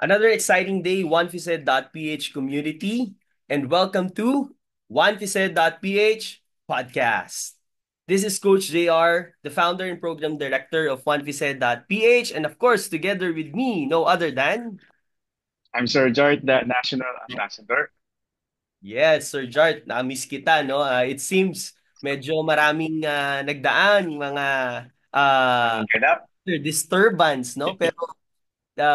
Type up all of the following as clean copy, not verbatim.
Another exciting day, OneFized.ph community, and welcome to OneFized.ph podcast. This is Coach JR, the founder and program director of OneFized.ph, and of course, together with me, no other than, I'm Sir Jart, the National Ambassador. yes, Sir Jart, na-miss kita, no? It seems medyo maraming nagdaan, mga uh, Ang ganap. disturbance, no? Pero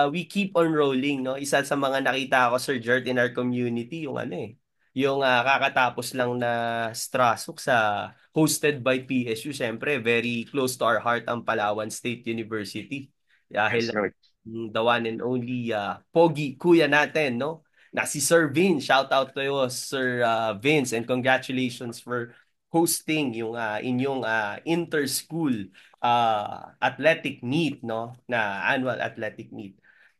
we keep on rolling, no? Isa sa mga nakita ko, Sir Jert, in our community, yung ano eh, yung kakatapos lang na Strasuk sa hosted by PSU. Siyempre, very close to our heart ang Palawan State University. Yes, Dahil Coach. the one and only Pogi Kuya natin, no? Na si Sir Vince. Shout out to you, Sir Vince, and congratulations for hosting yung inyong inter-school athletic meet, no? Na annual athletic meet.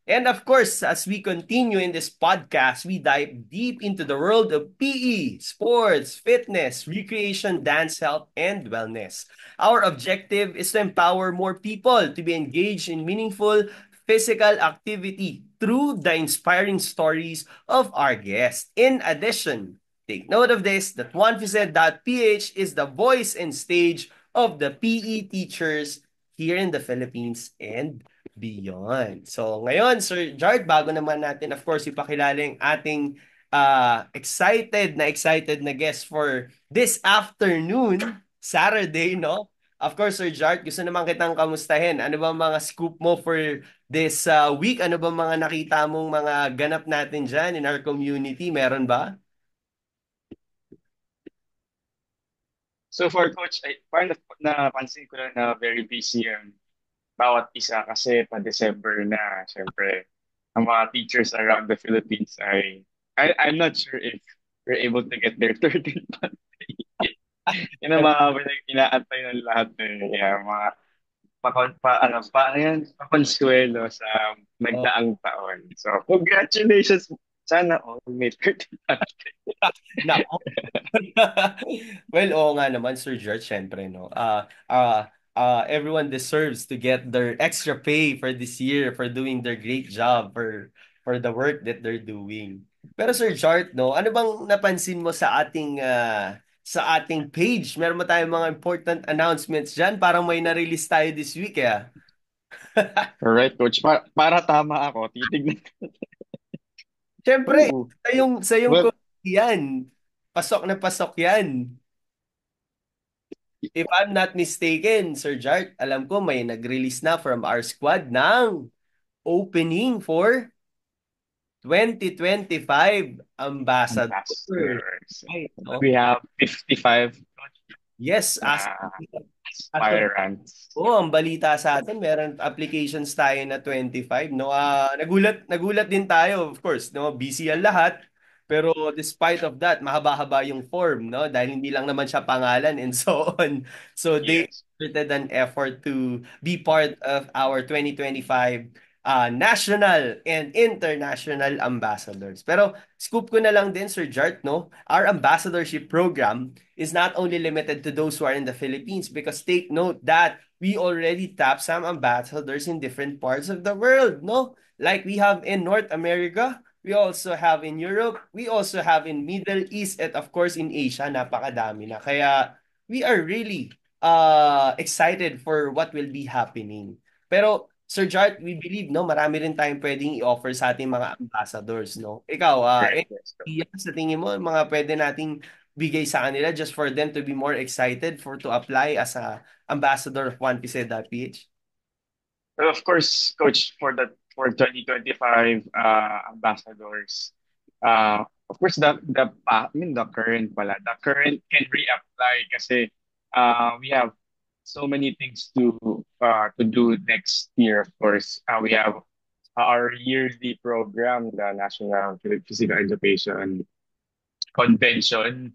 And of course, as we continue in this podcast, we dive deep into the world of PE, sports, fitness, recreation, dance, health, and wellness. Our objective is to empower more people to be engaged in meaningful physical activity through the inspiring stories of our guests. In addition, take note of this that OneFized.ph is the voice and stage of the PE teachers here in the Philippines and beyond. So ngayon, Sir Jard, bago naman natin, of course, ipakilala yung ating excited na guest for this afternoon, Saturday, no? Of course, Sir Jart, gusto naman kitang kamustahin. Ano ba mga scoop mo for this week? Ano ba mga nakita mong mga ganap natin dyan in our community? Meron ba? So for Coach, parang napansin ko lang na very busy ang bawat isa kasi pa-December na. Siyempre, ang mga teachers around the Philippines I'm not sure if we're able to get their 13th birthday. Yun ang mga inaantay ng lahat mga ano yan, pakonsuelo sa Oh, nagdaang taon. So, congratulations. Sana all may 13th birthday. nako. Well, oo nga naman, Sir George, syempre, no? Everyone deserves to get their extra pay for this year for doing their great job for the work that they're doing. Pero Sir George, no, ano bang napansin mo sa ating page? Meron ba tayong mga important announcements diyan? Parang may na-release tayo this week, eh. Alright, coach. Para tama ako, titignan. Syempre, Oo. sa yung Well, yan. Pasok na pasok yan. If I'm not mistaken, Sir Jart, alam ko may nag-release na from our squad ng opening for 2025 ambassador. ambassadors. Right, no? We have 55 Yes, na as of aspirants. ang balita sa atin, meron applications tayo na 25, no? Nagulat din tayo, of course, no? Busy ang lahat. Pero despite of that, mahaba-haba yung form, no? Dahil hindi lang naman siya pangalan and so on. So they Yes. exerted an effort to be part of our 2025 national and international ambassadors. Pero scoop ko na lang din, Sir Jart, no? Our ambassadorship program is not only limited to those who are in the Philippines because take note that we already tap some ambassadors in different parts of the world, no? Like we have in North America, we also have in Europe, we also have in Middle East, and of course in Asia, napakadami na. Kaya we are really excited for what will be happening. Pero Sir Jart, we believe, no, marami rin tayong pwedeng i-offer sa ating mga ambassadors, no? Ikaw, Correct. any Yes, idea sa tingin mo, mga pwede nating bigay sa kanila just for them to be more excited for to apply as a ambassador of OnePZ.ph? well, of course, coach, for 2025 ambassadors, of course the current the current can reapply kasi we have so many things to do next year. Of course, we have our yearly program, the National Physical Education Convention.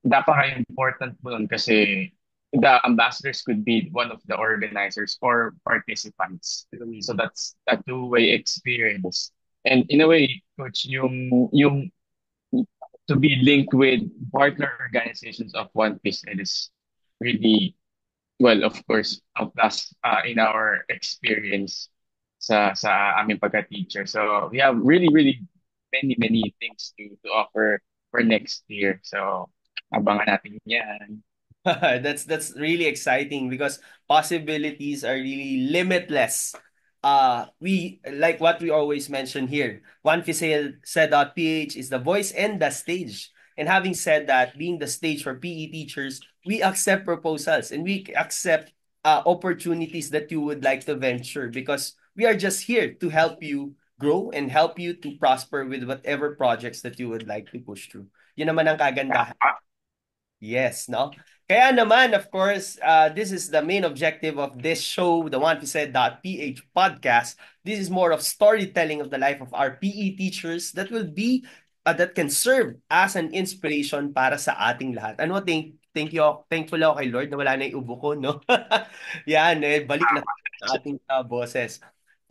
Napaka-important po nun kasi the ambassadors could be one of the organizers or participants. So that's a two-way experience. And in a way, coach, yung to be linked with partner organizations of One Piece, it is really, well, of course, a plus in our experience. sa aming pagka-teacher. So we have really, really many things to offer for next year. So abangan natin yan. That's really exciting because possibilities are really limitless. We like what we always mention here. One said.ph is the voice and the stage. And having said that, being the stage for PE teachers, we accept proposals and we accept opportunities that you would like to venture because we are just here to help you grow and help you to prosper with whatever projects that you would like to push through. Yun naman ang kagandahan. Tama. Yes, no? Kaya naman, of course, this is the main objective of this show, the PH podcast. This is more of storytelling of the life of our PE teachers that will be, that can serve as an inspiration para sa ating lahat. Ano, thankful ako kay Lord na wala na yung ubo ko, no? Yan, balik na sa ating boses.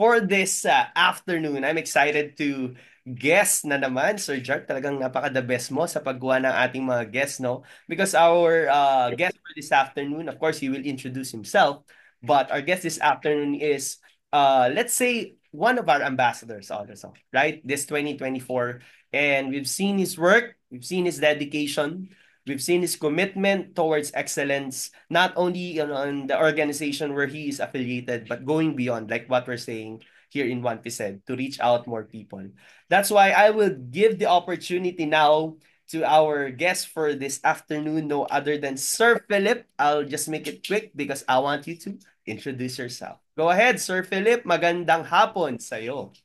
For this afternoon, I'm excited to guest na naman, Sir Jart. Talagang napaka-the best mo sa paggawa ng ating mga guests, no? Because our guest for this afternoon, of course, he will introduce himself. But our guest this afternoon is, let's say, one of our ambassadors also, right? This 2024. And we've seen his work, we've seen his dedication, we've seen his commitment towards excellence, not only in the organization where he is affiliated, but going beyond, like what we're saying here in One Pised, to reach out more people. That's why I will give the opportunity now to our guest for this afternoon, no other than Sir Philip. I'll just make it quick because I want you to introduce yourself. Go ahead, Sir Philip. Magandang hapon sa'yo.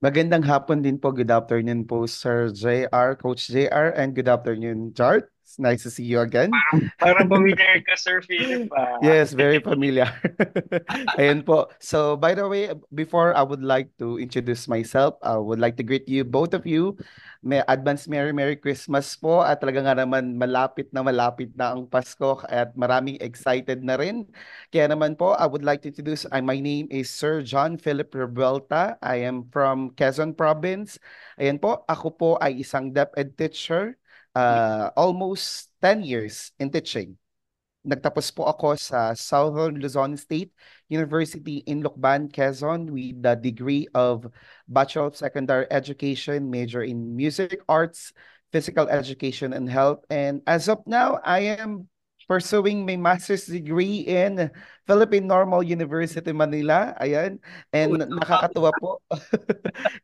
Magandang hapon din po. Good afternoon po, Sir JR, Coach JR, and good afternoon, Jart. It's nice to see you again. Parang familiar ka, Sir Philip, ah. Yes, very familiar. Ayan po. So, by the way, before I would like to introduce myself, I would like to greet you, both of you. May advance Merry Christmas po at talaga nga naman malapit na ang Pasko at maraming excited na rin. Kaya naman po, I would like to introduce, my name is Sir John Philip Revuelta. I am from Quezon Province. Ayan po, ako po ay isang DepEd teacher, almost 10 years in teaching. Nagtapos po ako sa Southern Luzon State University in Lucban, Quezon with the degree of Bachelor of Secondary Education, major in Music Arts, Physical Education and Health. And as of now, I am pursuing my master's degree in Philippine Normal University Manila. Ayan. Oh, And nakakatuwa po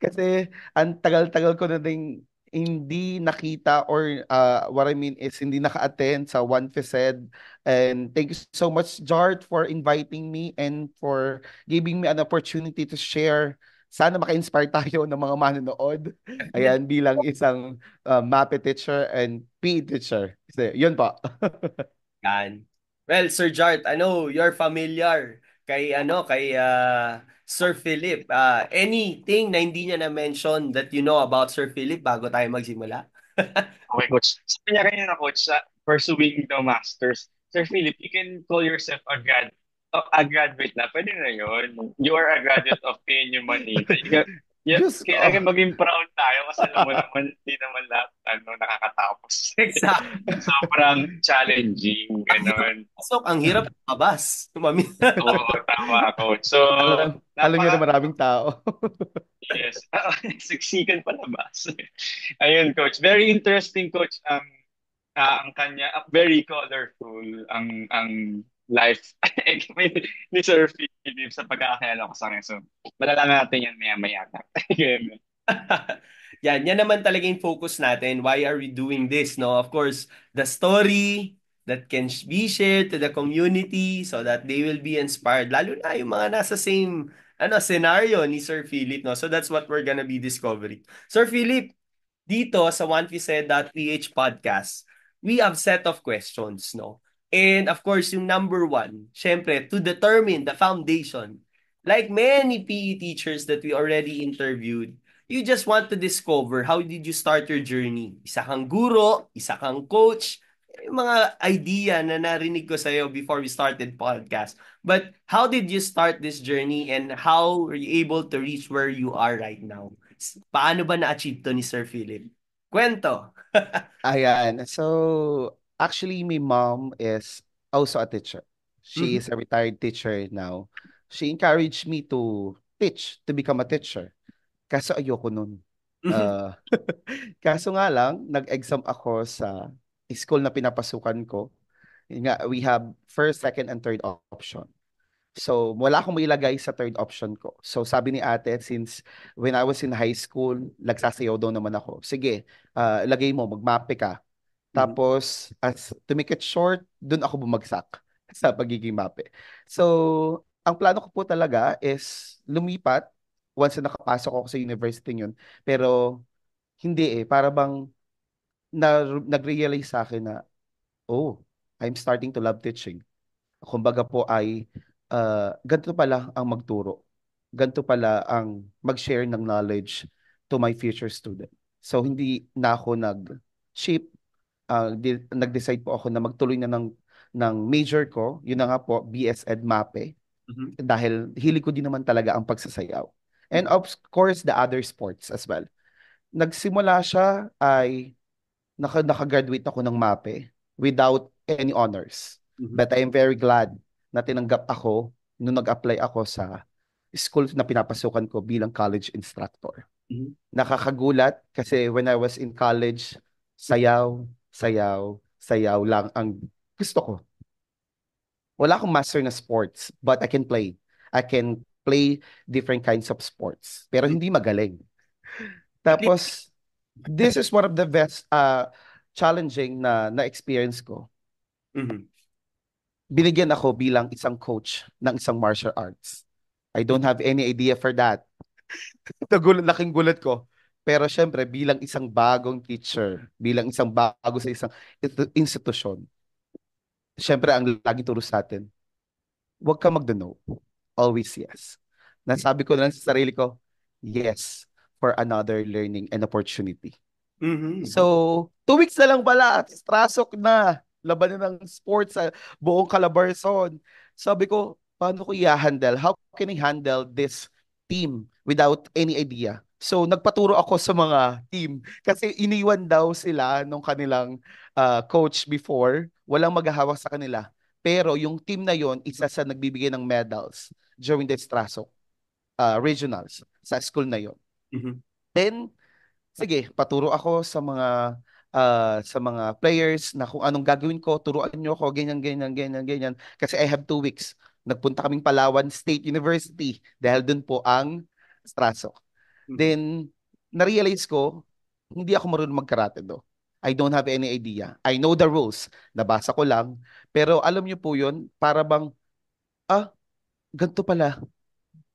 kasi ang tagal-tagal ko na ding hindi nakita or what I mean is hindi naka-attend sa One Fised. And thank you so much, Jart, for inviting me and for giving me an opportunity to share. Sana maka-inspire tayo ng mga manonood. Ayan, bilang isang MAPE teacher and PE teacher. So, yun po. yan. Well, Sir Jart, I know you're familiar kay Sir Philip. Anything na hindi niya na-mention that you know about Sir Philip bago tayo magsimula? Okay, coach. Sabi niya kanina, coach, sa pursuing the masters. Sir Philip, you can call yourself a graduate na. Pwede na yun. You are a graduate of PNU Manila. Yeah, Diyos ko. kailangan maging proud tayo kasi alam mo naman, hindi naman lahat nakakatapos. Exactly. Sobrang challenging, Ang hirap gano'n. pasok, ang hirap lumabas. Oo, tama, coach. So, Alam niyo na napaka, maraming tao. yes, siksikan palabas. Ayun, coach. Very interesting, coach. Ang kanya, very colorful ang life ni Sir Philip sa pagkakakilala ko sa kanya. So, malalaman natin yan maya-maya. Ganun. Yan naman talaga yung focus natin. Why are we doing this, no? Of course, the story that can be shared to the community so that they will be inspired. Lalo na yung mga nasa same scenario ni Sir Philip, no? So that's what we're gonna be discovering. Sir Philip, dito sa onefised.ph podcast, we have set of questions, no? And of course, yung number one, syempre, to determine the foundation. Like many PE teachers that we already interviewed, you just want to discover how did you start your journey. Isa kang guro, isa kang coach, yung mga idea na narinig ko sa'yo before we started podcast. But how did you start this journey and how were you able to reach where you are right now? Paano ba na-achieve to ni Sir Philip? Kwento. Ayan. So, actually, my mom is also a teacher. She Mhm. is a retired teacher now. She encouraged me to teach, to become a teacher. Kaso ayoko nun. Mhm. Uh, kaso nga lang, nag-exam ako sa school na pinapasukan ko. Yun nga, we have first, second, and third option. So, wala akong mailagay sa third option ko. So, sabi ni ate, since when I was in high school, nagsasayaw daw naman ako. Sige, lagay mo, magmape ka. Mhm. Tapos, to make it short, dun ako bumagsak sa pagiging mape. So, ang plano ko po talaga is lumipat once na nakapasok ako sa university yun. Pero, hindi para bang nag-realize sa akin na, oh, I'm starting to love teaching. Kumbaga po ay ganito pala ang magturo. Ganito pala ang mag-share ng knowledge to my future student. So hindi na ako nag-shift, nag-decide po ako na magtuloy na ng major ko. Yun na nga po, BS Ed MAPE. Mhm. Dahil hili ko din naman talaga ang pagsasayaw. And of course, the other sports as well. Nagsimula siya ay nakagraduate ako ng MAPE without any honors. Mhm. But I am very glad na tinanggap ako nung nag-apply ako sa school na pinapasukan ko bilang college instructor. Mhm. Nakakagulat kasi when I was in college, sayaw, sayaw, sayaw lang ang gusto ko. Wala akong master na sports, but I can play. I can play different kinds of sports, pero Mhm. hindi magaling. At least, Tapos, this is one of the best challenging na experience ko. mhm. Binigyan ako bilang isang coach ng isang martial arts. I don't have any idea for that. Laking gulat ko. Pero syempre, bilang isang bagong teacher, bilang isang bago sa isang institusyon, syempre, ang lagi turo sa atin, huwag ka magdo-no. Always yes. Nasabi ko na lang sa sarili ko, yes, for another learning and opportunity. Mhm. So, 2 weeks na lang pala, trasok na. Laban na ng sports sa buong Calabarzon. Sabi ko, paano ko i-handle? How can I handle this team without any idea? So, nagpaturo ako sa mga team. Kasi iniwan daw sila nung kanilang coach before. Walang maghahawak sa kanila. Pero yung team na yon isa sa nagbibigay ng medals during the Strasok regionals sa school na yon. Mhm. Then, sige, paturo ako sa mga players na kung anong gagawin ko, turuan niyo ako, ganyan, ganyan, ganyan, ganyan. Kasi I have 2 weeks. Nagpunta kaming Palawan State University dahil dun po ang Straso. Mhm. Then, na-realize ko, hindi ako marunong magkarate do. I don't have any idea. I know the rules. Nabasa ko lang. Pero alam niyo po yun, para bang, ganito pala.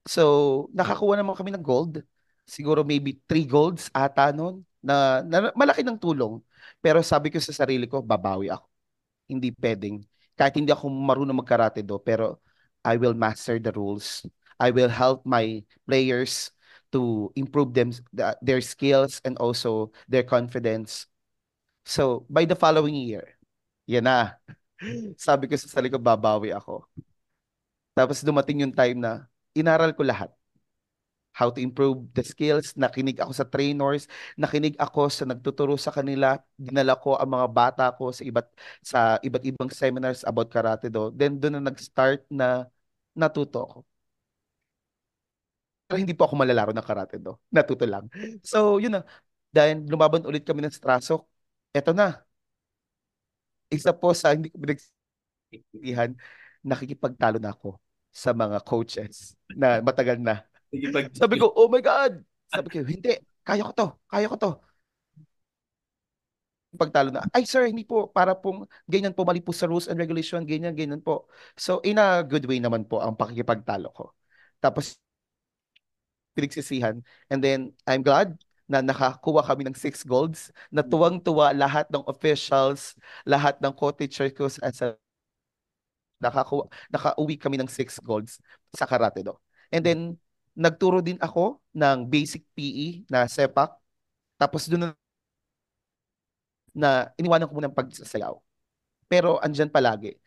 So, nakakuha naman kami ng gold. Siguro maybe 3 golds ata noon na malaki ng tulong. Pero sabi ko sa sarili ko, babawi ako. Hindi pwedeng. Kahit hindi ako marunong magkarate do, pero I will master the rules. I will help my players to improve their skills and also their confidence. So, by the following year, yan na. Sabi ko sa sarili ko, babawi ako. Tapos dumating yung time na inaral ko lahat how to improve the skills. Nakinig ako sa trainers, nakinig ako sa nagtuturo sa kanila, dinala ko ang mga bata ko sa iba't ibang seminars about karate do. Then doon na nag-start na natuto ako. Pero hindi po ako malalaro ng karate do. Natuto lang. So, yun na. Dahil lumaban ulit kami ng Strasok, eto na. Isa po sa hindi ko pinagsasabihan, nakikipagtalo na ako sa mga coaches na matagal na. Sige, pag Sabi ko, oh my God! Sabi ko, hindi, kaya ko to, kaya ko to. Pagtalo na, ay sir, hindi po, para pong ganyan po, mali po sa rules and regulation, ganyan, ganyan po. So, in a good way naman po ang pakikipagtalo ko. Tapos, pinagsisihan. And then, I'm glad na nakakuha kami ng 6 golds, na tuwang-tuwa lahat ng officials, lahat ng co-teacher ko sa nakauwi kami ng 6 golds sa karate do. And then, nagturo din ako ng basic PE na sepak. Tapos doon na iniwanan ko muna ang pagsasayaw. Pero andyan palagi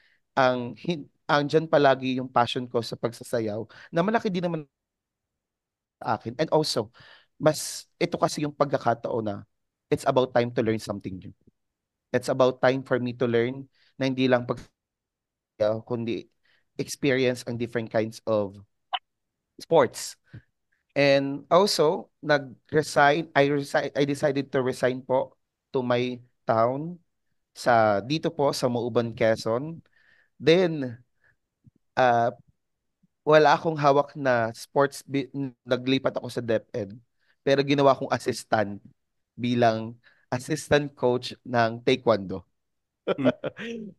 yung passion ko sa pagsasayaw na malaki din naman sa akin. And also, ito kasi yung pagkakataon na it's about time to learn something new. It's about time for me to learn na hindi lang pagsasayaw, kundi experience ang different kinds of sports. And also, I decided to resign po to my town dito po sa Mauban, Quezon. Then, uh, wala akong hawak na naglipat ako sa DepEd. Pero ginawa kong assistant bilang assistant coach ng Taekwondo. Mm.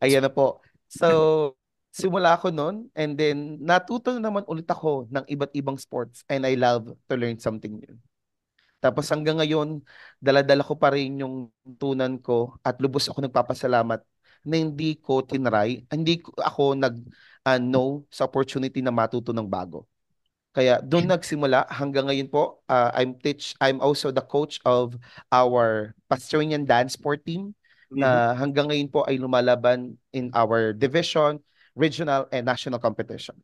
Ayan na po. So, simula ako noon and then natuto na naman ulit ako ng iba't ibang sports and I love to learn something new. Tapos hanggang ngayon, dala-dala ko pa rin yung tunan ko at lubos ako nagpapasalamat na hindi ko tinry, ako no sa opportunity na matuto ng bago. Kaya doon nagsimula hanggang ngayon po, I'm also the coach of our Pastorian dance sport team Mhm. na hanggang ngayon po ay lumalaban in our division, regional and national competition.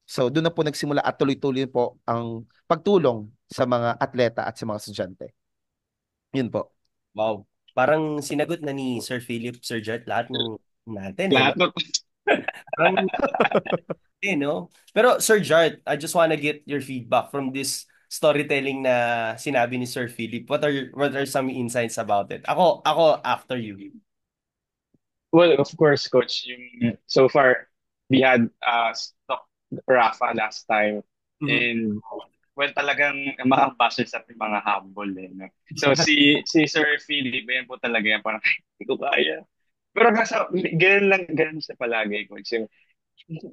So doon na po nagsimula at tuloy-tuloy po ang pagtulong sa mga atleta at sa mga estudyante. Yun po. Wow. Parang sinagot na ni Sir Philip, Sir Jet, lahat ng natin, eh, no? Lahat ng Parang, no? Pero Sir Jart, I just wanna get your feedback from this storytelling na sinabi ni Sir Philip. What are some insights about it? Ako after you. Well, of course, coach, yung so far we had stock Rafa last time Mhm. and well talagang mga base sa ating mga humble eh. No? So si Sir Philip, yan po talaga yan parang hindi ko kaya. Pero kasa ganun siya palagi coach. Yung,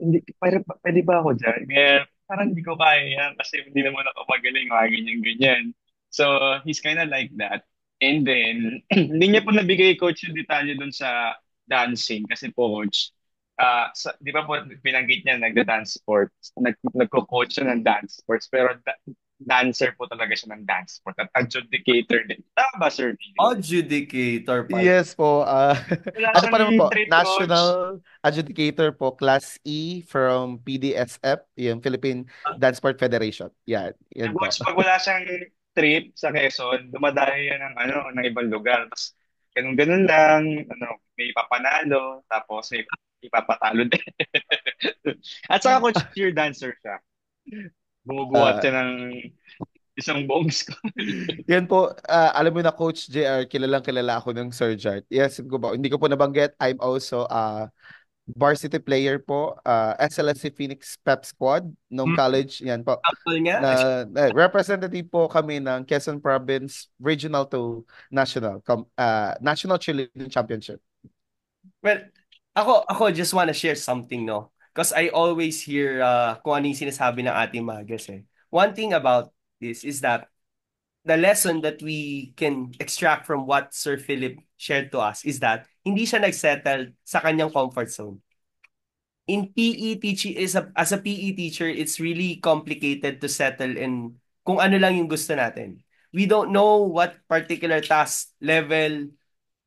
hindi, pwede ba ako dyan? Kaya parang hindi ko kaya yan kasi hindi naman ako magaling, mga ganyan-ganyan. So, he's kind of like that. And then, hindi niya po nabigay coach yung detalye dun sa dancing kasi po coach, di ba po binanggit niya nagda-dance sports, nagko-coach siya ng dance sports, pero dancer po talaga siya ng dance sport at adjudicator din. Tama ba, Sir Billy? Adjudicator pala. Yes po. Wala Ano pa siyang naman po? trip coach. National Adjudicator po, Class E from PDSF, yung Philippine Dance Sport Federation. Yan, yan po. Coach, pag wala siyang trip sa Quezon, dumadayo yan ng, ng ibang lugar. Tapos, ganun-ganun lang, may ipapanalo, tapos may ipapatalo din. At saka coach, cheer dancer siya. Bumubuhat Ah, siya ng isang buong squad. yan po, alam mo na Coach JR, kilalang kilala ako ng Sir Jart. Yes, hindi ko po nabanggit. I'm also a varsity player po, SLSC Phoenix Pep Squad nung Hmm, college. Yan po. sample nga. Representative po kami ng Quezon Province Regional to National Cheerleading Championship. Well, ako just wanna share something, no? Because I always hear kung ano yung sinasabi ng ating magas, eh. One thing about this is that the lesson that we can extract from what Sir Philip shared to us is that hindi siya nagsettle sa kanyang comfort zone. In PE teaching as a PE teacher, it's really complicated to settle in kung ano lang yung gusto natin. We don't know what particular task level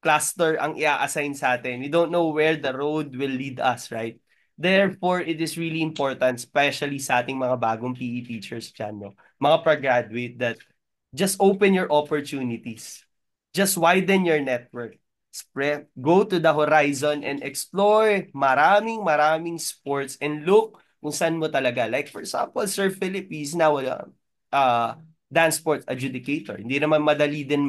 cluster ang i-assign sa atin. We don't know where the road will lead us, right? Therefore, it is really important, especially sa ating mga bagong PE teachers dyan, no? Mga pra-graduate, that just open your opportunities. Just widen your network. Go to the horizon and explore maraming sports and look kung saan mo talaga. Like for example, Sir Philip is now uh, dance sports adjudicator. Hindi naman madali din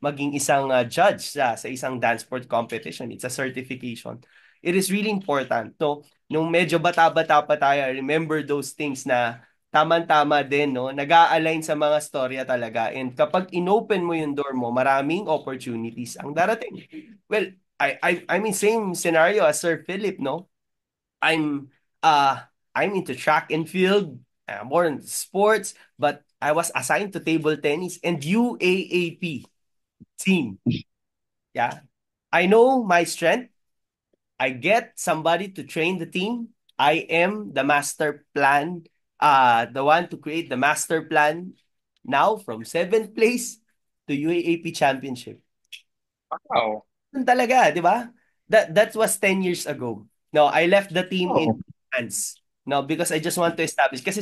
maging isang judge sa isang dance sport competition. It's a certification. It is really important. No? Nung medyo bata-bata pa tayo, I remember those things na tama-tama din, no? Nag-a-align sa mga storya talaga. And kapag inopen mo yung door mo, maraming opportunities ang darating. Well, I mean, same scenario as Sir Philip, no? I'm uh I'm into track and field, more in sports, but I was assigned to table tennis and UAAP team. Yeah. I know my strength. I get somebody to train the team. I am the master plan, the one to create the master plan now from seventh place to UAAP championship. Wow. Yun talaga, di ba? That was 10 years ago. No, I left the team in Oh. hands. No, because I just want to establish kasi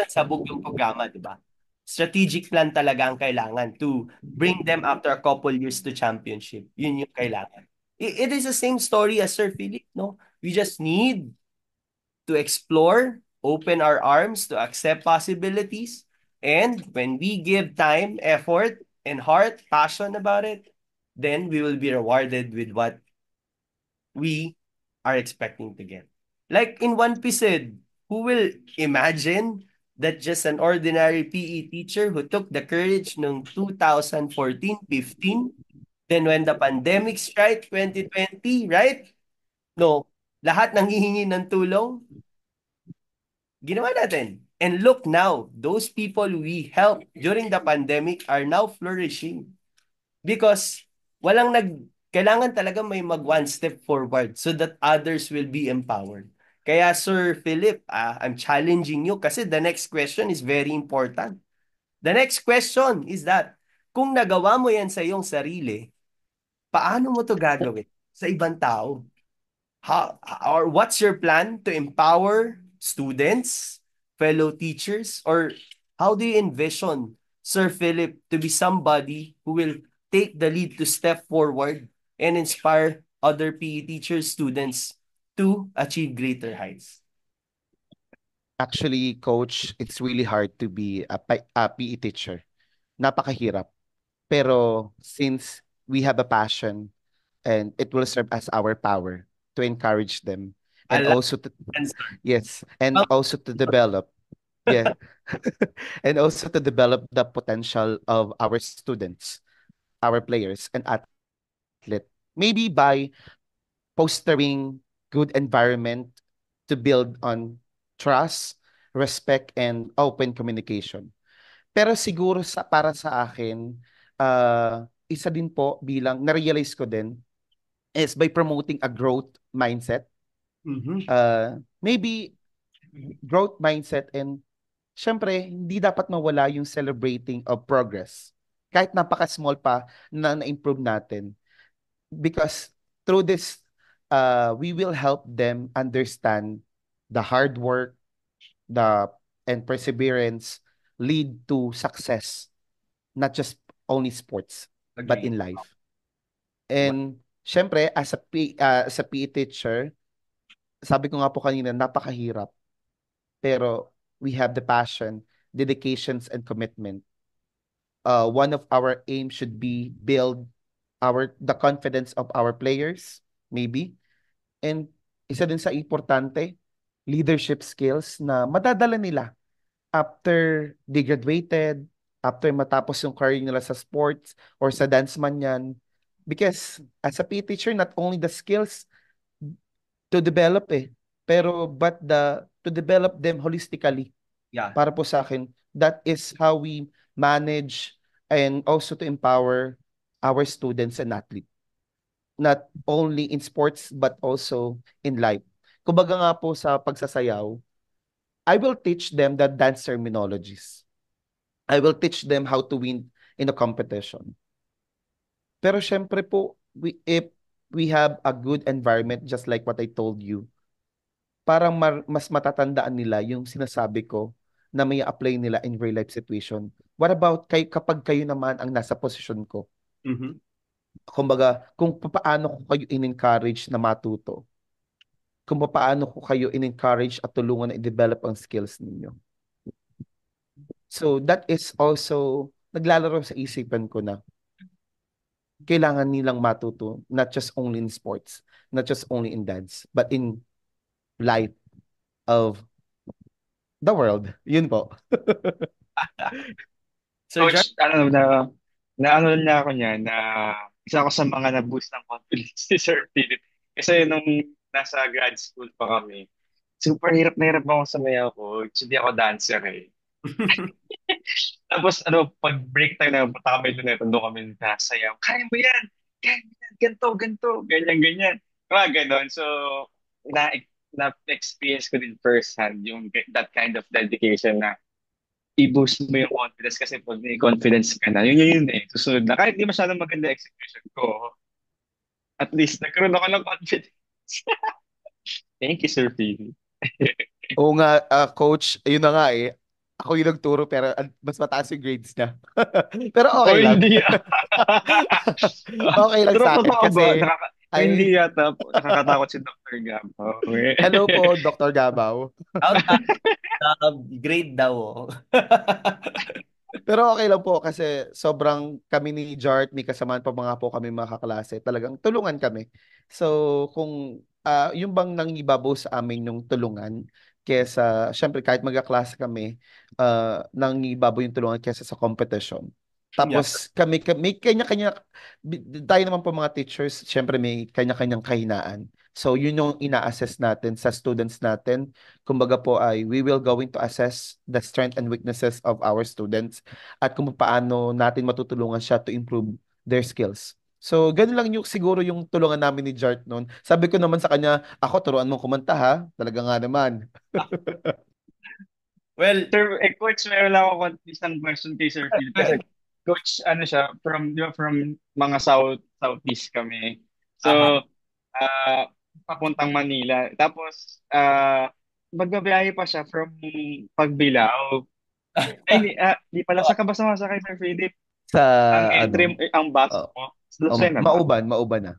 sabog yung programa, di ba? Strategic plan talaga ang kailangan to bring them after a couple years to championship. Yun yung kailangan. It is the same story as Sir Philip, no? We just need to explore, open our arms to accept possibilities, And when we give time, effort, and heart, passion about it, then we will be rewarded with what we are expecting to get. Like in One Piece said, who will imagine that just an ordinary PE teacher who took the courage noong 2014-15, then when the pandemic strike 2020, right? No, lahat nang hihingi ng tulong, ginawa natin. And look now, those people we helped during the pandemic are now flourishing because kailangan talaga may mag one step forward so that others will be empowered. Kaya Sir Philip, I'm challenging you kasi the next question is very important. The next question is that kung nagawa mo yan sa iyong sarili, paano mo to gagawin sa ibang tao? Or what's your plan to empower students, fellow teachers, or how do you envision Sir Philip to be somebody who will take the lead to step forward and inspire other PE teachers, students to achieve greater heights? Actually, coach, it's really hard to be a PE teacher. Napakahirap. Pero since we have a passion and it will serve as our power to encourage them I and like also to, the answer. yes, and Well, also to develop, yeah, and also to develop the potential of our students, our players and athlete. Maybe by fostering good environment to build on trust, respect, and open communication. Pero siguro para sa akin, isa din po bilang na-realize ko din is by promoting a growth mindset. mhm. Maybe growth mindset, and syempre, hindi dapat mawala yung celebrating of progress. Kahit napaka-small pa na na-improve natin. Because through this, we will help them understand the hard work, the and perseverance lead to success, not just only sports, but Agree. in life. And syempre, as a PE teacher, sabi ko nga po kanina, napakahirap. Pero we have the passion, dedications, and commitment. One of our aims should be build the confidence of our players, maybe. And isa din sa importante, leadership skills na madadala nila after they graduated, after matapos yung career nila sa sports or sa dance man yan. Because as a PE teacher, not only the skills to develop pero to develop them holistically. Yeah, Para po sa akin, that is how we manage and also to empower our students and athletes. Not only in sports but also in life. Kumbaga nga po sa pagsasayaw, I will teach them the dance terminologies. I will teach them how to win in a competition. Pero syempre po, if we have a good environment, just like what I told you, parang mas matatandaan nila yung sinasabi ko na may apply nila in real life situation. What about kapag kayo naman ang nasa posisyon ko? mhm. Kumbaga, kung paano ko kayo in-encourage na matuto, kung paano ko kayo in-encourage at tulungan na i-develop ang skills ninyo. So that is also naglalaro sa isipan ko na kailangan nilang matuto, not just only in sports, not just only in dance, but in life of the world. Yun po. Sir Jar? Coach, ano na ako niyan, na isa ako sa mga na-boost ng confidence ni Sir Philip. Kasi nung nasa grad school pa kami, super hirap na hirap ako sa mayaw ko. Hindi ako dancer eh. Tapos pag break time na punta kami doon kami nasayaw. Kaya mo yan, ganito, ganito, ganyan, ganyan. Mga ganon. So, na, na-experience ko din first hand yung that kind of dedication na i-boost mo yung confidence kasi pag may confidence ka na, yun eh. Susunod na. Kahit di masyadong maganda execution ko, at least nagkaroon ako ng confidence. Thank you, Sir Philly. Oo nga, coach, ayun na nga eh. Ako yung nagturo pero mas mataas yung grades niya. Pero O okay lang. hindi. Okay lang Pero sa akin totoo ba? kasi O Ay, hindi yata po. Nakakatakot si Dr. Gab. Okay. hello po, Dr. Gabaw. Out grade daw. Oh. Pero okay lang po kasi sobrang kami ni Jart, may kasamaan pa mga po kami mga kaklase. Talagang tulungan kami. So kung yung bang nangibabaw sa amin yung tulungan kesa, syempre kahit magkaklase kami, nangibabaw yung tulungan kesa sa competition. Yeah. Tapos may kanya-kanya, tayo naman po mga teachers, syempre may kanya-kanyang kahinaan. So yun yung ina-assess natin sa students natin. Kumbaga po ay we will going to assess the strength and weaknesses of our students at kung paano natin matutulungan siya to improve their skills. So, ganun lang yung siguro yung tulungan namin ni Jart noon. Sabi ko naman sa kanya, ako turuan mong kumanta ha. Talaga nga naman. Well, Sir, Coach, meron lang ako isang question kay Sir Phil. Kasi, Coach, ano siya, di ba, from mga Southeast kami. aha. So, papuntang Manila. Tapos, magbabiyahe pa siya from Pagbilao. Ay, di pala sa Kabasa kay Sir Philip. Sa Ang entry, ano, ang bus uh, mo, sa Lucena ba? Mauban na.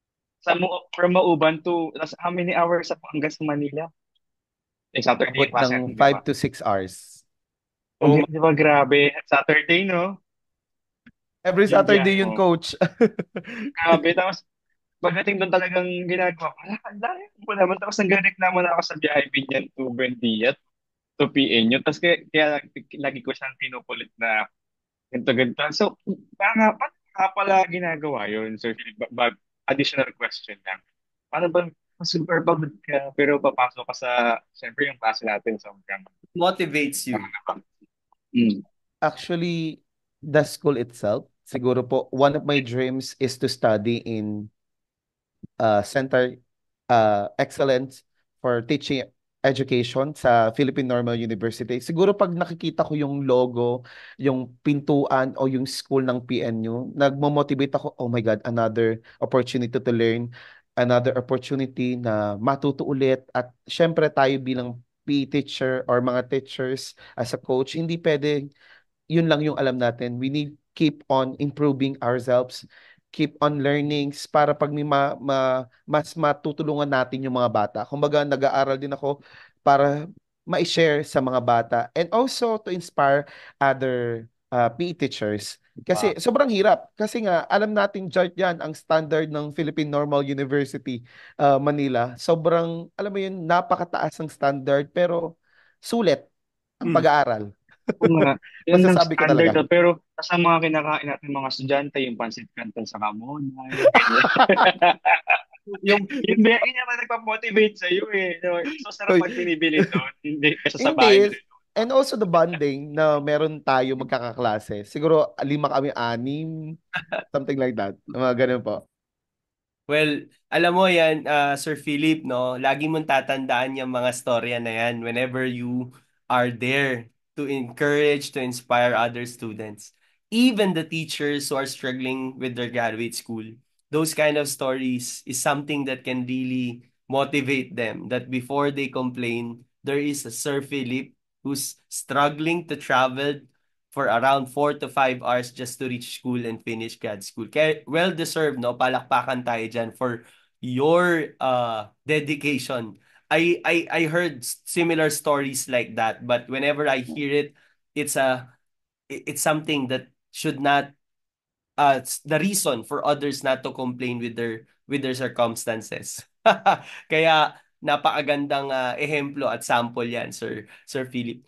From Mauban to, how many hours hanggang sa Manila? Eh, Saturday Abot yung klase, ng di ba? 5 to 6 hours. Oh, Oh, di ba, grabe. Saturday, no? Every Yung biyahe Saturday yun, mo. coach. Grabe. Tapos, pagdating doon talagang ginagawa ko, ang layo mo naman. Tapos, nagreklamo na ako sa biyahe Binyan to Buendia to PNU. Tapos, kaya lagi ko siyang pinupulit na ganito, ganito. So, paano nga pala ginagawa yun, Sir Philip? Additional question lang. Paano ba super pagod ka, pero papasok ka sa, siyempre yung klase natin, sobrang, motivates ano you. na ba? Mm. Actually, the school itself, siguro po, one of my dreams is to study in Center Excellence for Teaching Education sa Philippine Normal University. Siguro pag nakikita ko yung logo, yung pintuan o yung school ng PNU, nagmo-motivate ako, oh my God, another opportunity to learn, another opportunity na matuto ulit. At syempre tayo bilang PE teacher or mga teachers as a coach, hindi pwede yun lang yung alam natin. We need keep on improving ourselves, keep on learnings para pag may mas matutulungan natin yung mga bata. Kumbaga, nag-aaral din ako para ma-share sa mga bata and also to inspire other PE teachers. Wow. Kasi sobrang hirap. Kasi nga, alam natin, Jart, yan, ang standard ng Philippine Normal University, Manila. Sobrang, alam mo yun, napakataas ng standard pero sulit ang Mm. pag-aaral. Oo nga, yun ang Masasabi ko standard talaga. pero sa mga kinakain natin mga estudyante, yung pansit canton sa kamonay, ganyan. Yung Yun yung nagpa-motivate sa iyo eh. No? So, sarap Uy, pag binibili doon, hindi kasi sa bahay hindi. niluluto. And also the bonding na meron tayo magkakaklase. Siguro 5 kami, 6, something like that. Mga ganun po. Well, alam mo yan, Sir Philip, no? Lagi mong tatandaan yung mga storya na yan whenever you are there to encourage, to inspire other students. Even the teachers who are struggling with their graduate school. Those kind of stories is something that can really motivate them. That before they complain, there is a Sir Philip who's struggling to travel for around 4 to 5 hours just to reach school and finish grad school. Kaya well-deserved, no? Palakpakan tayo dyan for your dedication. I heard similar stories like that, but whenever I hear it, it's a it's something that should not the reason for others not to complain with their circumstances. Kaya napakagandang ehemplo at sample yan, Sir Philip.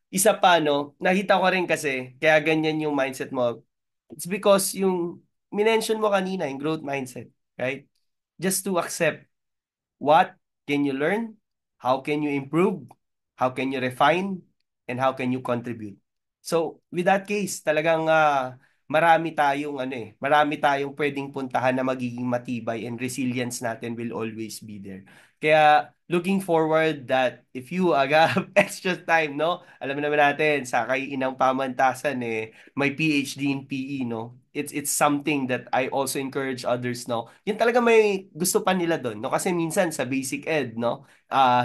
Isa pa, no, nakita ko rin kasi, kaya ganyan yung mindset mo. It's because yung minention mo kanina, yung growth mindset, right? Just to accept what can you learn, how can you improve, how can you refine, and how can you contribute. So, with that case, talagang marami tayong pwedeng puntahan na magiging matibay and resilience natin will always be there. Kaya looking forward that if you have extra time, no? Alam naman natin sa kaiinang pamantasan may PhD in PE, no? It's something that I also encourage others, no? Yun talaga may gusto pa nila doon, no? Kasi minsan sa basic ed, no?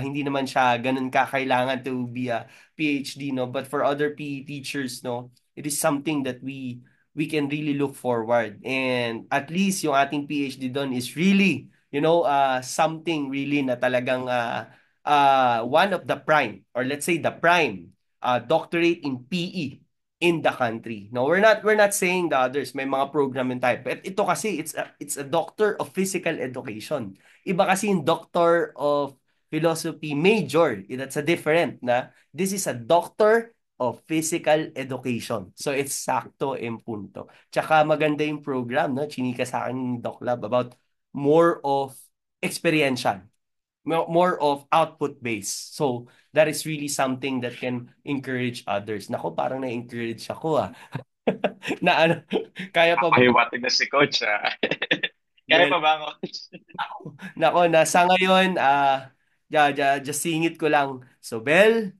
Hindi naman siya ganun kakailangan to be a PhD, no? But for other PE teachers, no? It is something that we can really look forward. And at least yung ating PhD doon is really something really na talagang one of the prime, or let's say the prime doctorate in PE in the country. No, we're not saying the others, may mga program in type. But ito kasi it's a doctor of physical education. Iba kasi yung doctor of philosophy major. That's a different na this is a doctor of physical education. So it's sakto en punto. Tsaka maganda yung program, no? Chinika sa akin ni Doc Lab about more of experiential, more of output based. So that is really something that can encourage others. Nako, parang na-encourage ako ah. Na ano, kaya pa ba? Pahiwatig na si Coach, ah. Kaya Well, pa ba, Coach? nako, nasa ngayon, just singit ko lang. So, Bell,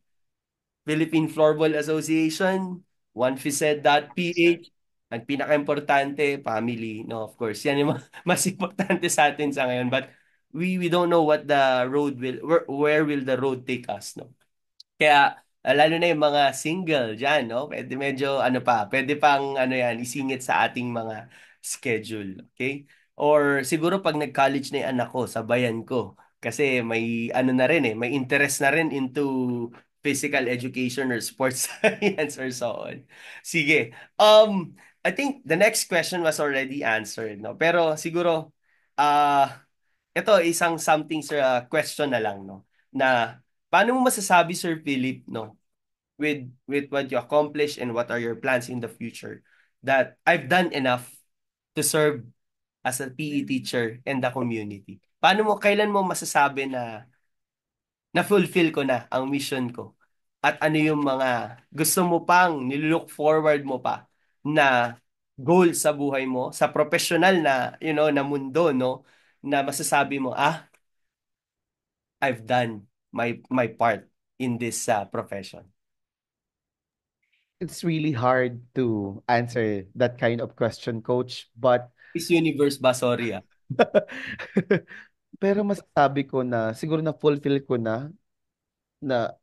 Philippine Floorball Association, onefised.ph, ang pinaka-importante, family, no, of course. Yan yung mas importante sa atin sa ngayon. But we don't know what the road will, where will the road take us, no? Kaya lalo na yung mga single diyan, no? Pwede medyo ano pa, pwede pang ano yan, isingit sa ating mga schedule, okay? Or siguro pag nag-college na yung anak ko, sabayan ko. Kasi may ano na rin may interest na rin into physical education or sports science or so on. Sige. I think the next question was already answered, no? Pero siguro ito isang something sa question na lang, no? Na paano mo masasabi, Sir Philip, no, with what you accomplish and what are your plans in the future, that I've done enough to serve as a PE teacher and the community? Kailan mo masasabi na na-fulfill ko na ang mission ko? At ano yung mga gusto mo pang nilook forward mo pa na goal sa buhay mo, sa professional na, na mundo, no? Na masasabi mo, I've done my part in this profession. It's really hard to answer that kind of question, Coach, but Miss Universe ba? Sorry ah. pero masasabi ko na siguro na fulfill ko na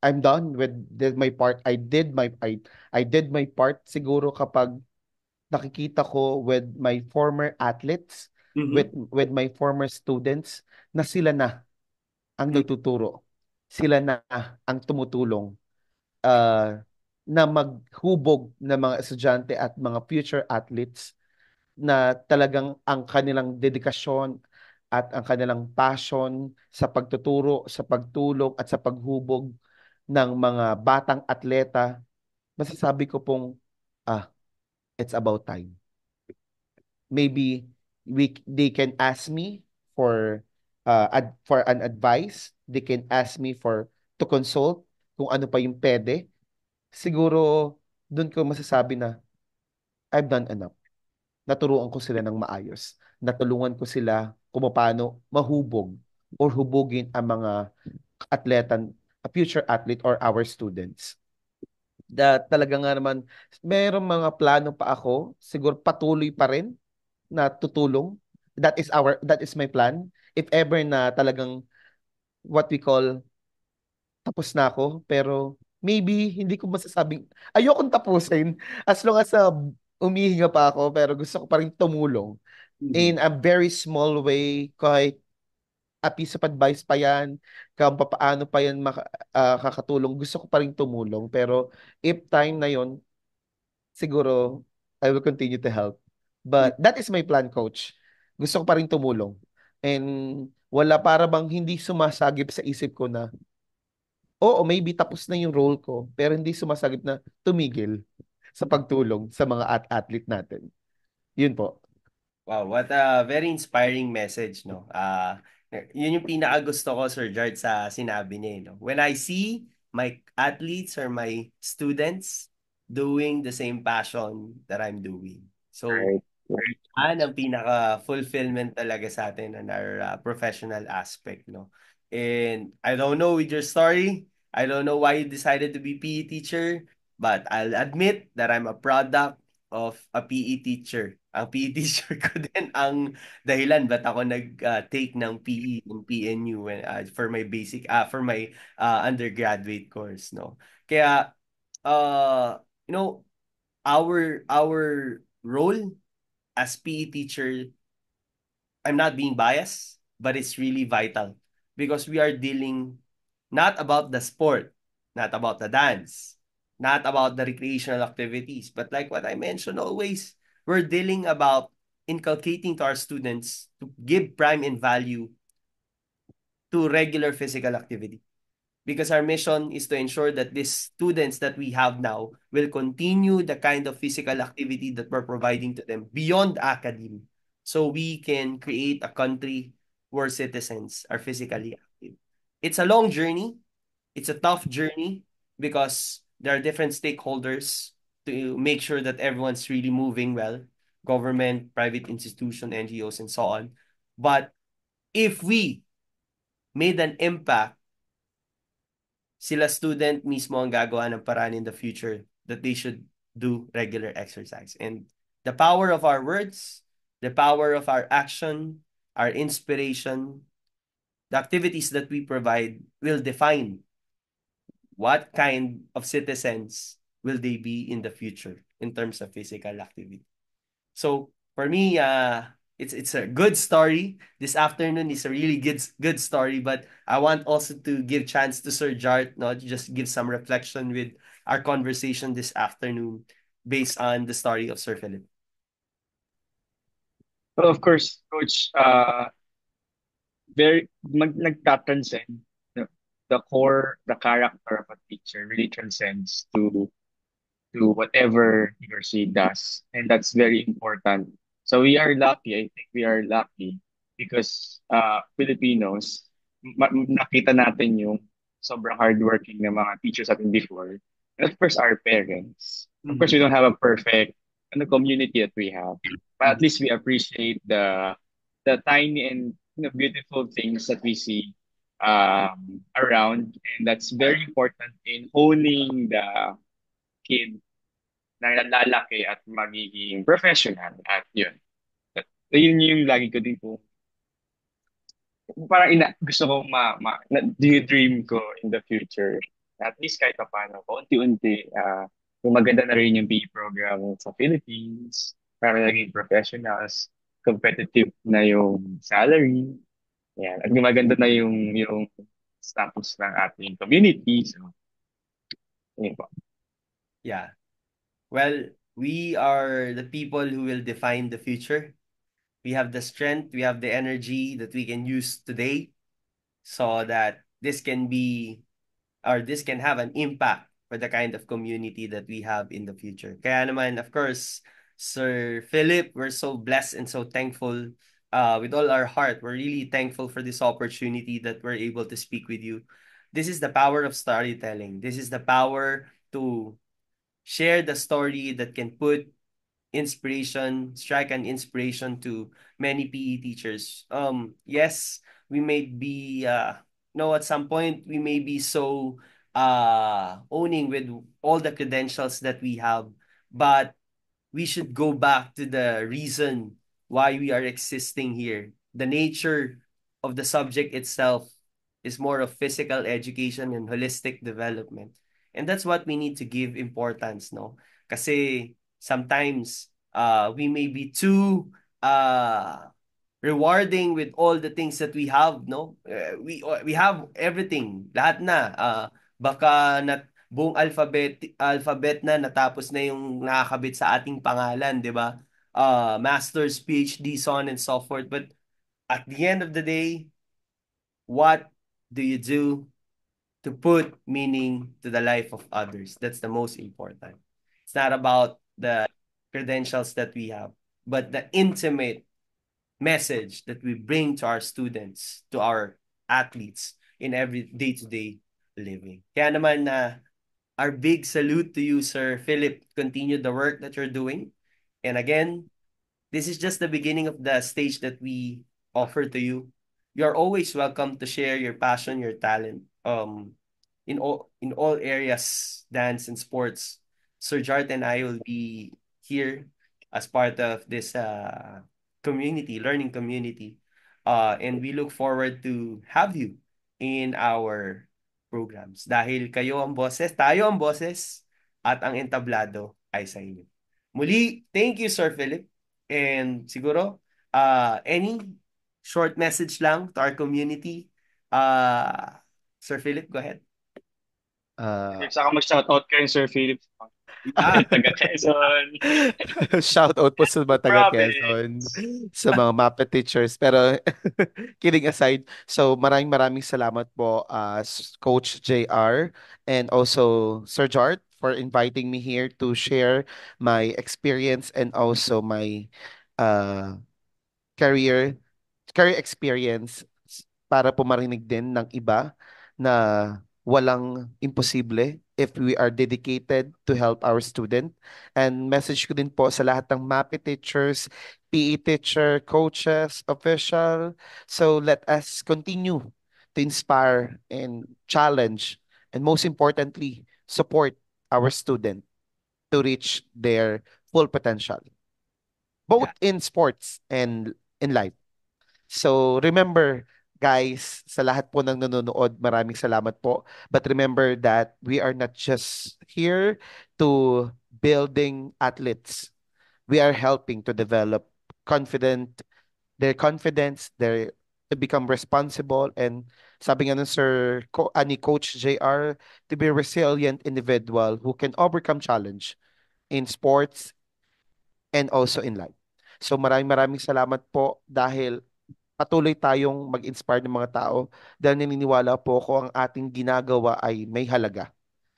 I'm done with my part. I did my part siguro kapag nakikita ko with my former athletes, Mhm. with my former students na sila na ang Mm. nagtuturo. Sila na ang tumutulong uh, na maghubog ng mga estudyante at mga future athletes na talagang ang kanilang dedikasyon at ang kanilang passion sa pagtuturo, sa pagtulong at sa paghubog ng mga batang atleta, masasabi ko pong, it's about time. Maybe they can ask me for for an advice. They can ask me to consult kung ano pa yung pwede. Siguro doon ko masasabi na I've done enough. Naturuan ko sila ng maayos. Natulungan ko sila kung paano mahubog or hubugin ang mga atleta, a future athlete or our students. Talaga nga naman, mayroong mga plano pa ako, siguro patuloy pa rin na tutulong. That is my plan. If ever na talagang what we call tapos na ako, pero maybe hindi ko masasabing ayokong tapusin as long as umihinga pa ako, pero gusto ko pa rin tumulong Mhm. in a very small way, kahit a piece of advice pa yan, kung paano pa yan kakatulong, gusto ko pa rin tumulong. Pero if time na yon, siguro I will continue to help. But that is my plan, Coach. Gusto ko pa rin tumulong. And wala, para bang hindi sumasagip sa isip ko na, oo, maybe tapos na yung role ko, pero hindi sumasagip na tumigil sa pagtulong sa mga athlete natin. Yun po. Wow, what a very inspiring message, no? Yun yung pinaka-gusto ko, Sir Jart, sa sinabi niya, no? When I see my athletes or my students doing the same passion that I'm doing. So, Right, right. ang pinaka-fulfillment talaga sa atin on our professional aspect, no? And I don't know with your story, I don't know why you decided to be PE teacher, but I'll admit that I'm a product of a PE teacher. Ang PE teacher ko din ang dahilan ba't ako nag-take ng PE in PNU for my for my undergraduate course, no? Kaya uh you know our role as PE teacher, I'm not being biased. but it's really vital because we are dealing not about the sport, not about the dance, not about the recreational activities, but like what I mentioned always, we're dealing about inculcating to our students to give prime and value to regular physical activity. Because our mission is to ensure that these students that we have now will continue the kind of physical activity that we're providing to them beyond academy. So we can create a country where citizens are physically active. It's a long journey. It's a tough journey because there are different stakeholders to make sure that everyone's really moving well, government, private institution, NGOs, and so on. But if we made an impact, sila student mismo ang gagawa ng paraan in the future that they should do regular exercise. And the power of our words, the power of our action, our inspiration, the activities that we provide will define what kind of citizens will they be in the future in terms of physical activity. So for me, it's a good story. This afternoon is a really good story, but I want also to give chance to Sir Jart, no, to just give some reflection with our conversation this afternoon based on the story of Sir Philip. Well, of course, Coach, nagtatranscend the core, the character of a teacher really transcends to whatever he or she does, and that's very important. So we are lucky. I think we are lucky because Filipinos, nakita natin yung sobrang hardworking na mga teachers natin before. And of course, our parents. Of course, we don't have a perfect community that we have, but at least we appreciate the tiny and beautiful things that we see around, and that's very important in honing the kid na lalaki at magiging professional at yun. At yun yung lagi ko din po parang gusto ko dream ko in the future. At least kahit pa paano, unti-unti, kung maganda na rin yung PE program sa Philippines, para naging professionals, competitive na yung salary, yan. At gumaganda na yung status ng ating community. So, yun po. Yeah. Well, we are the people who will define the future. We have the strength, we have the energy that we can use today so that this can be or this can have an impact for the kind of community that we have in the future. Kaya naman, of course, Sir Philip, we're so blessed and so thankful with all our heart. We're really thankful for this opportunity that we're able to speak with you. This is the power of storytelling. This is the power to share the story that can put strike an inspiration to many PE teachers. Yes, we may be no, at some point we may be so owning with all the credentials that we have, but we should go back to the reason why we are existing here. The nature of the subject itself is more of physical education and holistic development. And that's what we need to give importance, no? Kasi sometimes we may be too rewarding with all the things that we have, no? We have everything, lahat na. Baka buong alphabet na natapos na yung nakakabit sa ating pangalan, 'di ba? Masters, PhD, so on and so forth. But at the end of the day, what do you do to put meaning to the life of others? That's the most important. It's not about the credentials that we have, but the intimate message that we bring to our students, to our athletes in every day-to-day living. Kaya naman na our big salute to you, Sir Philip. Continue the work that you're doing. And again, this is just the beginning of the stage that we offer to you. You're always welcome to share your passion, your talent. In all areas, dance and sports. Sir Jart and I will be here as part of this community, learning community. And we look forward to have you in our programs. Dahil kayo ang boses, tayo ang boses, at ang entablado ay sa inyo. Muli, thank you, Sir Philip. And siguro, any short message lang to our community. Uh, Sir Philip, go ahead. Uh, Saka mag-shoutout kayo, Sir Philip. Yeah. Taga Quezon. Shout out po sa mga taga Quezon, Province. sa mga MAPE teachers. Pero kidding aside, so maraming maraming salamat po Coach JR and also Sir Jart for inviting me here to share my experience and also my uh, career career experience para po marinig din ng iba na walang imposible if we are dedicated to help our student. And message ko din po sa lahat ng MAPE teachers, PE teacher, coaches, official. So let us continue to inspire and challenge and most importantly, support our student to reach their full potential, both Yeah. in sports and in life. So remember, guys, sa lahat po ng nanonood, maraming salamat po. But remember that we are not just here to building athletes. We are helping to develop confident, their confidence, their to become responsible and sabi nga nun ni Coach JR, to be a resilient individual who can overcome challenge in sports and also in life. So maraming maraming salamat po dahil patuloy tayong mag-inspire ng mga tao dahil naniniwala po ako ang ating ginagawa ay may halaga.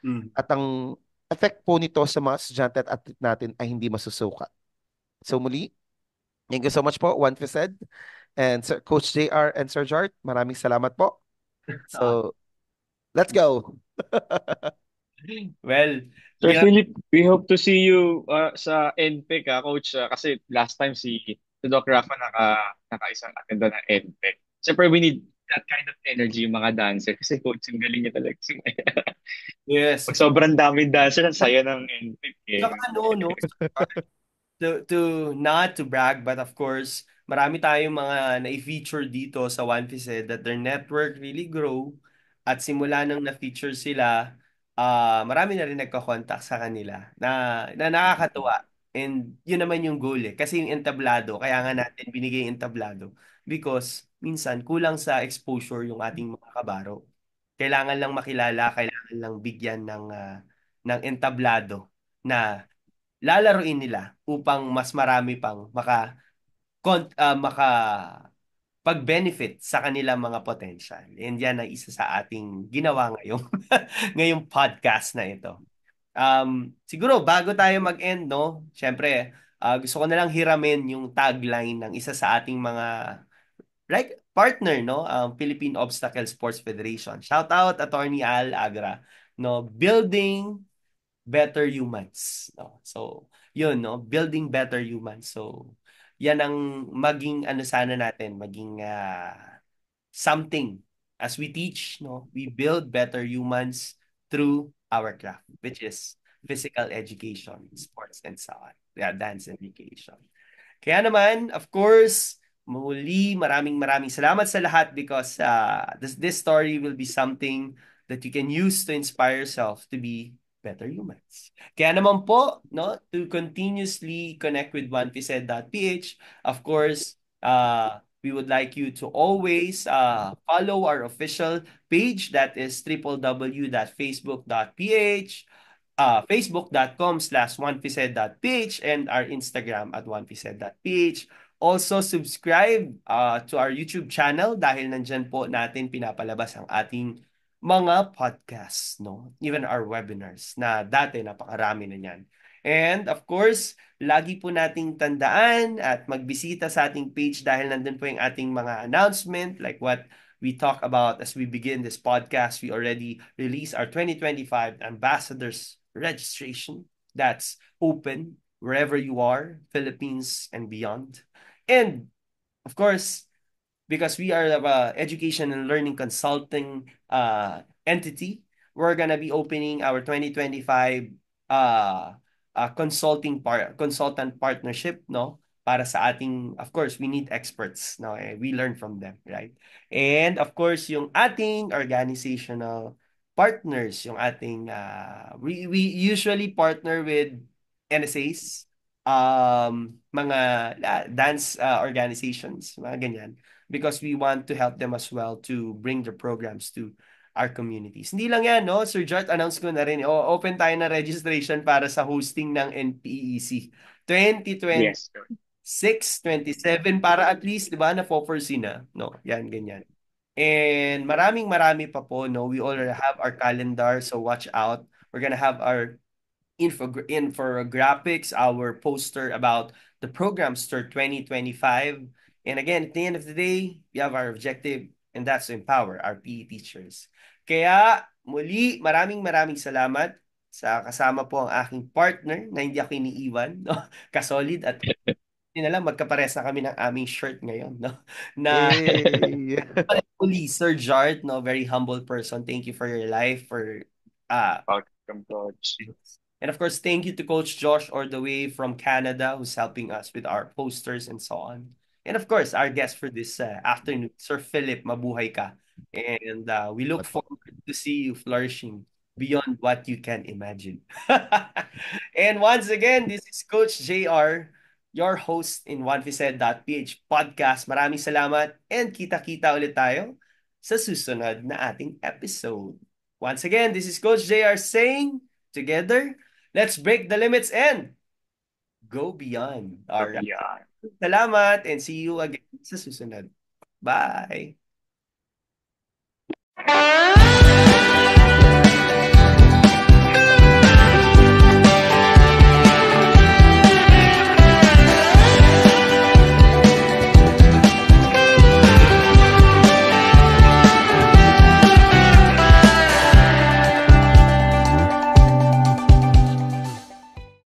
Mm. At ang effect po nito sa mga estudyante at athlete natin ay hindi masusukat. So muli, thank you so much po, Juan Fised and Sir Coach JR and Sir Jart. Maraming salamat po. Ah, So, let's go! well, Sir yeah. Philip, we hope to see you sa NPEC, Coach. Kasi last time si Doc Rafa naka-isang attenda ng NPEC. Siyempre, we need that kind of energy yung mga dancer. Kasi Coach, ang galing niya talaga. Yes. Pag sobrang daming dancer, ang saya ng NPEC Saka eh. ano, no? To not to brag, but of course, marami tayong mga na-feature dito sa One Piece that their network really grow at simula nang na-feature sila, marami na rin nagko-contact sa kanila na nakakatuwa. And yun naman yung goal eh. Kasi yung entablado, kaya nga natin binigay yung entablado because minsan kulang sa exposure yung ating mga kabaro. Kailangan lang makilala, kailangan lang bigyan ng entablado na lalaruin nila upang mas marami pang maka pag-benefit sa kanilang mga potential. And yan ay isa sa ating ginawa ngayong ngayong podcast na ito. Siguro bago tayo mag-end, no? Syempre, gusto ko na lang hiramin yung tagline ng isa sa ating mga like partner, no? Philippine Obstacle Sports Federation. Shout out Attorney Al Agra, no? Building better humans, no? So, yun, no? Building better humans. So, yan ang maging ano sana natin, maging something as we teach, no? We build better humans through our craft, which is physical education, sports and so on. Yeah, dance education. Kaya naman, of course, muli maraming maraming salamat sa lahat because this story will be something that you can use to inspire yourself to be better humans. Kaya naman po, no, to continuously connect with OnePZ.ph, of course, we would like you to always follow our official page that is www.facebook.ph, facebook.com/onepz.ph and our Instagram at onepz.ph. Also, subscribe to our YouTube channel dahil nandyan po natin pinapalabas ang ating mga podcasts, no? Even our webinars na dati napakarami na yan. And of course, lagi po nating tandaan at magbisita sa ating page dahil nandun po yung ating mga announcement like what we talk about as we begin this podcast. We already released our 2025 Ambassadors registration. That's open wherever you are, Philippines and beyond. And of course, because we are a education and learning consulting entity, we're gonna be opening our 2025 consultant partnership, no? Para sa ating, of course, we need experts, no? We learn from them, right? And of course, yung ating organizational partners, yung ating we usually partner with NSAs, mga dance organizations, mga ganyan. because we want to help them as well to bring their programs to our communities. Hindi lang yan, no? Sir Jart, announce ko na rin. Open tayo na registration para sa hosting ng NPEC 2020 Yes, coach. 6, 27 para at least, di ba, na-foresee na. No, yan, ganyan. And marami pa po, no? We already have our calendar, so watch out. We're gonna have our infographics, our poster about the programs for 2025. And again, at the end of the day, we have our objective, and that's to empower our PE teachers. Kaya, muli, maraming salamat sa kasama po ang aking partner na hindi ako iniiwan, no? Kasolid at yun na lang, magkapares na kami ng aming shirt ngayon, no? Na Hey. uli, Sir Jart, no? Very humble person. Thank you for your life, for uh Welcome, coach. and of course, thank you to Coach Josh all the way from Canada who's helping us with our posters and so on. And of course, our guest for this afternoon, Sir Philip, mabuhay ka. And we look Salamat po. forward to see you flourishing beyond what you can imagine. And once again, this is Coach JR, your host in OneFisaid.ph podcast. Maraming salamat and kita-kita ulit tayo sa susunod na ating episode. Once again, this is Coach JR saying, together, let's break the limits and go beyond. All right. Yeah. Salamat and see you again sa susunod. Bye.